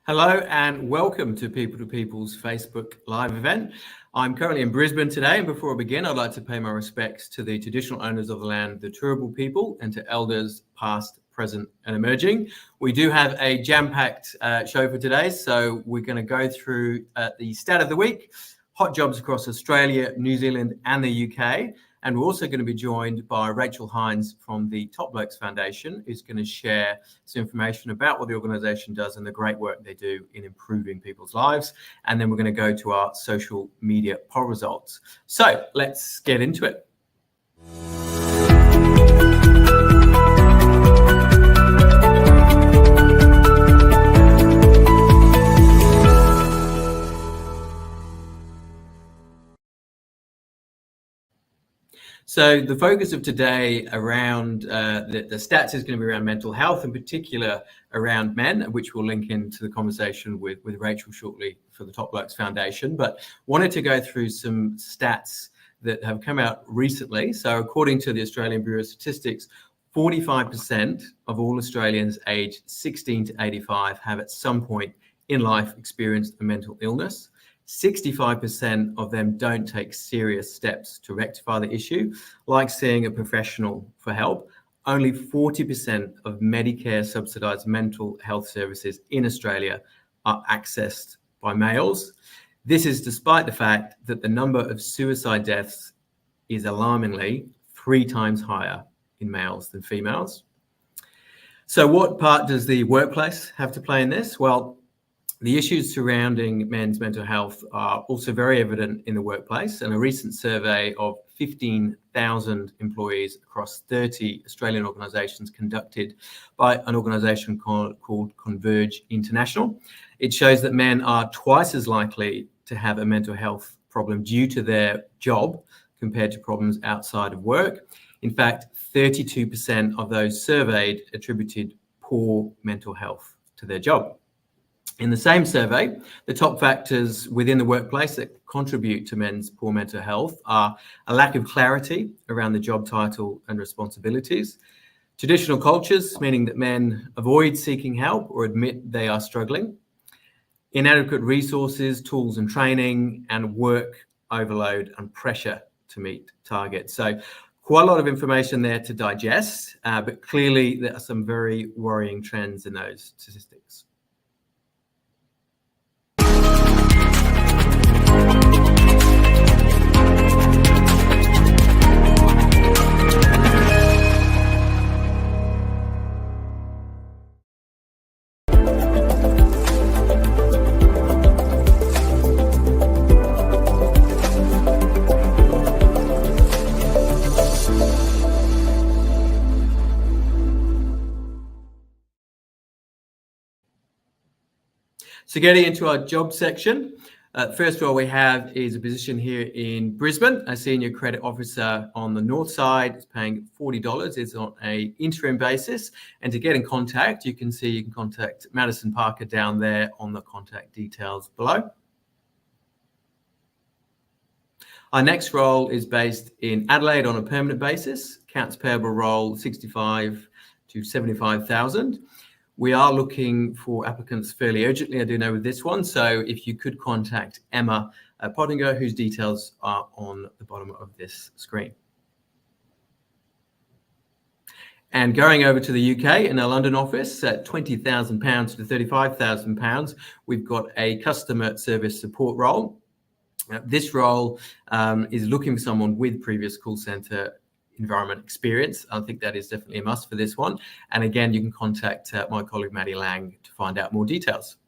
Hello and welcome to People to People's Facebook Live event. I'm currently in Brisbane today, and before I begin, I'd like to pay my respects to the traditional owners of the land, the Turrbal people, and to elders past, present and emerging. We do have a jam-packed show for today, so we're going to go through the stat of the week, hot jobs across Australia, New Zealand and the UK. And we're also going to be joined by Rachel Hinds from the Blokes Foundation, who's going to share some information about what the organisation does and the great work they do in improving people's lives. And then we're going to go to our social media poll results. So let's get into it. So the focus of today around the stats is going to be around mental health, in particular around men, which we'll link into the conversation with Rachel shortly for the Blokes Foundation. But wanted to go through some stats that have come out recently. So according to the Australian Bureau of Statistics, 45% of all Australians aged 16 to 85 have at some point in life experienced a mental illness. 65% of them don't take serious steps to rectify the issue, like seeing a professional for help. Only 40% of Medicare subsidised mental health services in Australia are accessed by males. This is despite the fact that the number of suicide deaths is alarmingly 3 times higher in males than females. So what part does the workplace have to play in this? Well, the issues surrounding men's mental health are also very evident in the workplace, and a recent survey of 15,000 employees across 30 Australian organisations conducted by an organisation called Converge International. It shows that men are twice as likely to have a mental health problem due to their job compared to problems outside of work. In fact, 32% of those surveyed attributed poor mental health to their job. In the same survey, the top factors within the workplace that contribute to men's poor mental health are a lack of clarity around the job title and responsibilities, traditional cultures, meaning that men avoid seeking help or admit they are struggling, inadequate resources, tools and training, and work overload and pressure to meet targets. So quite a lot of information there to digest, but clearly there are some very worrying trends in those statistics. So getting into our job section, first role we have is a position here in Brisbane, a senior credit officer on the north side. It's paying $40. It's on an interim basis. And to get in contact, you can contact Madison Parker down there on the contact details below. Our next role is based in Adelaide on a permanent basis. Accounts payable role, 65 to 75,000. We are looking for applicants fairly urgently, I do know with this one. So if you could contact Emma Pottinger, whose details are on the bottom of this screen. And going over to the UK in our London office at £20,000 to £35,000, we've got a customer service support role. This role is looking for someone with previous call centre environment experience. I think that is definitely a must for this one. And again, you can contact my colleague Maddie Lang to find out more details.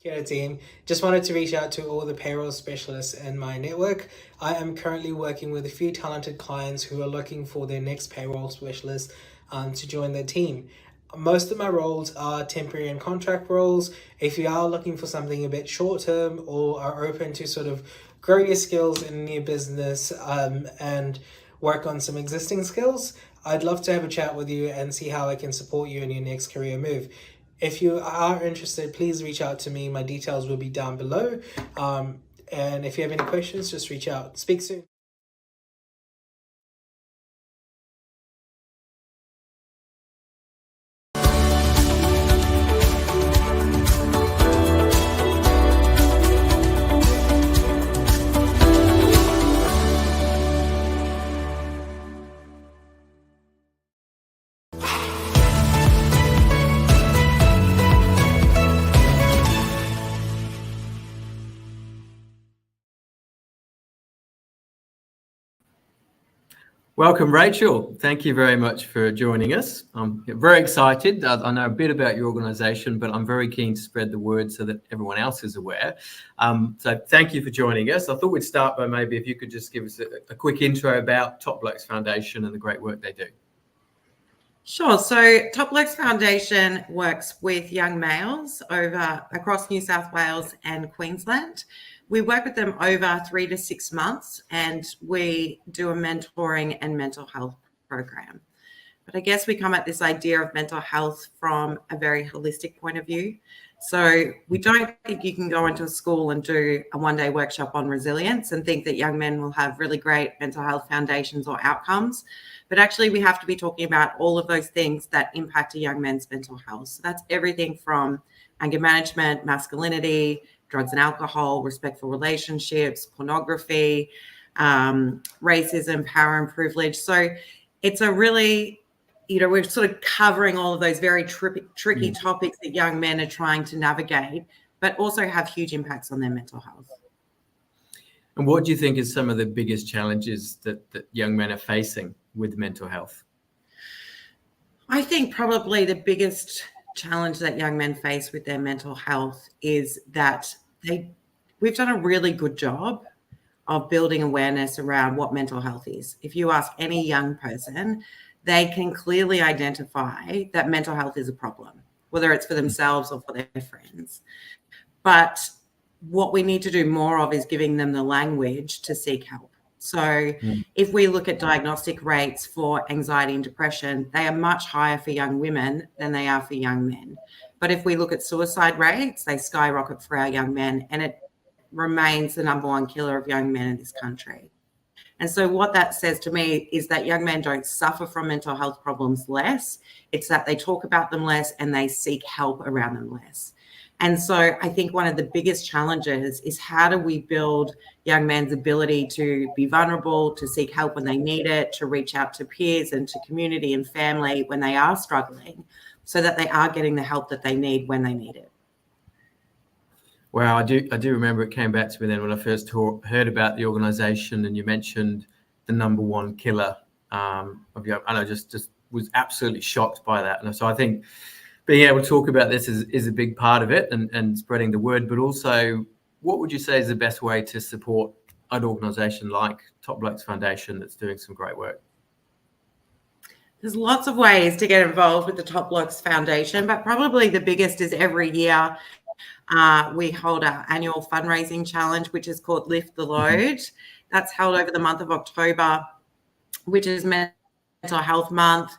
Kia ora team, just wanted to reach out to all the payroll specialists in my network. I am currently working with a few talented clients who are looking for their next payroll specialist to join their team. Most of my roles are temporary and contract roles. If you are looking for something a bit short term or are open to sort of grow your skills in a new business and work on some existing skills, I'd love to have a chat with you and see how I can support you in your next career move. If you are interested, please reach out to me. My details will be down below. And if you have any questions, just reach out. Speak soon. Welcome, Rachel. Thank you very much for joining us. I'm very excited. I know a bit about your organisation, but I'm very keen to spread the word so that everyone else is aware. So thank you for joining us. I thought we'd start by maybe if you could just give us a quick intro about Top Blokes Foundation and the great work they do. Sure. So Top Blokes Foundation works with young males across New South Wales and Queensland. We work with them over 3 to 6 months, and we do a mentoring and mental health program. But I guess we come at this idea of mental health from a very holistic point of view. So we don't think you can go into a school and do a one-day workshop on resilience and think that young men will have really great mental health foundations or outcomes. But actually, we have to be talking about all of those things that impact a young man's mental health. So that's everything from anger management, masculinity, drugs and alcohol, respectful relationships, pornography, racism, power and privilege. So it's a really, we're sort of covering all of those very tricky topics that young men are trying to navigate, but also have huge impacts on their mental health. And what do you think is some of the biggest challenges that young men are facing with mental health? I think probably the biggest challenge that young men face with their mental health is that we've done a really good job of building awareness around what mental health is. If you ask any young person, they can clearly identify that mental health is a problem, whether it's for themselves or for their friends. But what we need to do more of is giving them the language to seek help. So if we look at diagnostic rates for anxiety and depression, they are much higher for young women than they are for young men. But if we look at suicide rates, they skyrocket for our young men, and it remains the number one killer of young men in this country. And so what that says to me is that young men don't suffer from mental health problems less. It's that they talk about them less and they seek help around them less. And so I think one of the biggest challenges is how do we build young men's ability to be vulnerable, to seek help when they need it, to reach out to peers and to community and family when they are struggling, so that they are getting the help that they need when they need it. Wow, I do remember it came back to me then when I first heard about the organisation, and you mentioned the number one killer of young. And I just was absolutely shocked by that. And so I think being able to talk about this is a big part of it, and spreading the word. But also, what would you say is the best way to support an organisation like Top Blokes Foundation that's doing some great work? There's lots of ways to get involved with the Top Blokes Foundation, but probably the biggest is every year we hold our annual fundraising challenge, which is called Lift the Load. That's held over the month of October, which is Mental Health Month.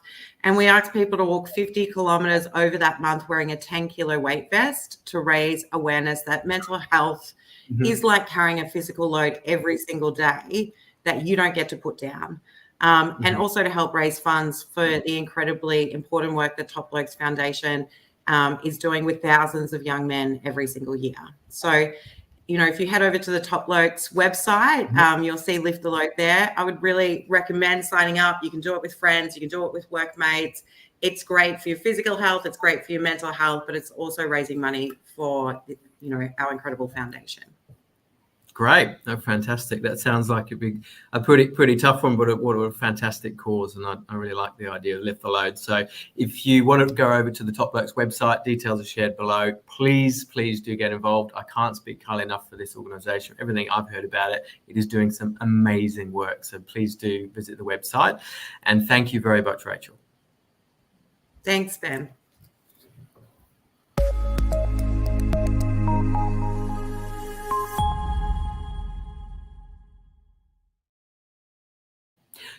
And we ask people to walk 50 kilometres over that month wearing a 10-kilo weight vest to raise awareness that mental health is like carrying a physical load every single day that you don't get to put down. And also to help raise funds for the incredibly important work that Top Blokes Foundation is doing with thousands of young men every single year. So, if you head over to the Top Blokes website, you'll see Lift the Load there. I would really recommend signing up. You can do it with friends. You can do it with workmates. It's great for your physical health. It's great for your mental health, but it's also raising money for, our incredible foundation. Great. Oh, fantastic. That sounds like it'd be a pretty tough one, but what a fantastic cause. And I really like the idea of Lift the Load. So if you want to go over to the Top Blokes website, details are shared below. Please do get involved. I can't speak highly enough for this organisation. Everything I've heard about it, it is doing some amazing work. So please do visit the website. And thank you very much, Rachel. Thanks, Ben.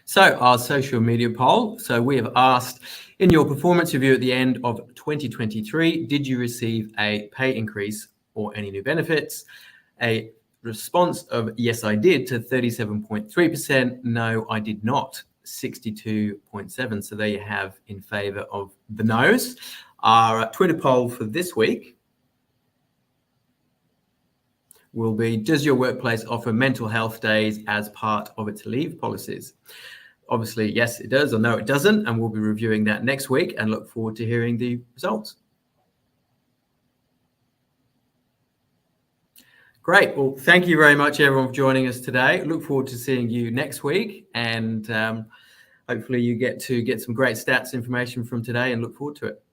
So our social media poll. So we have asked, in your performance review at the end of 2023, did you receive a pay increase or any new benefits? A response of yes, I did to 37.3%. No, I did not, 62.7%. So there you have in favour of the no's. Our Twitter poll for this week will be, does your workplace offer mental health days as part of its leave policies? Obviously, yes, it does, or no, it doesn't. And we'll be reviewing that next week and look forward to hearing the results. Great. Well, thank you very much, everyone, for joining us today. Look forward to seeing you next week, and hopefully you get some great stats information from today, and look forward to it.